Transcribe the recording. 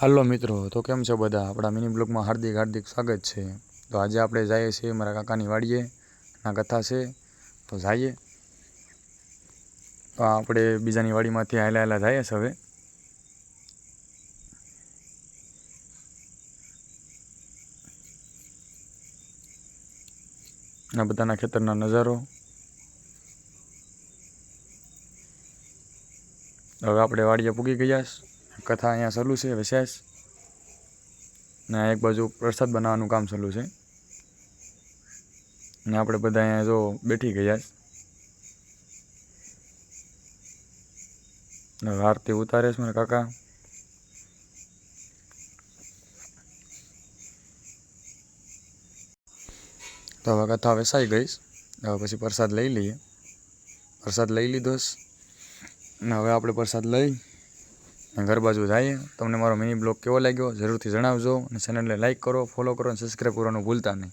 હાલો મિત્રો, તો કેમ છો બધા? આપણા મિની બ્લોગમાં હાર્દિક હાર્દિક સ્વાગત છે. તો આજે આપણે જઈએ છીએ મારા કાકાની વાડીએ, ના કથા છે તો જઈએ. તો આપણે બીજાની વાડીમાંથી હાલા હાલા જઈએ છે હવે. આ બધાના ખેતરના નજારો. હવે આપણે વાડીએ પૂગી ગયા. કથા અહીંયા ચાલુ છે વિશેષ, ને એક બાજુ પ્રસાદ બનાવવાનું કામ ચાલુ છે. ને આપણે બધા અહીંયા જો બેઠી ગયા. હવે આરતી ઉતારે છે મારા કાકા. તો હવે કથા વેસાઈ ગઈ. હવે પછી પ્રસાદ લઈ લઈએ. પ્રસાદ લઈ લીધો છે ને હવે આપણે પ્રસાદ લઈ ઘર બાજુ જઈએ. તમને મારો મિની બ્લોગ કેવો લાગ્યો જરૂરથી જણાવજો, અને ચેનલને લાઈક કરો, ફોલો કરો અને સબસ્ક્રાઈબ કરવાનું ભૂલતા નહીં.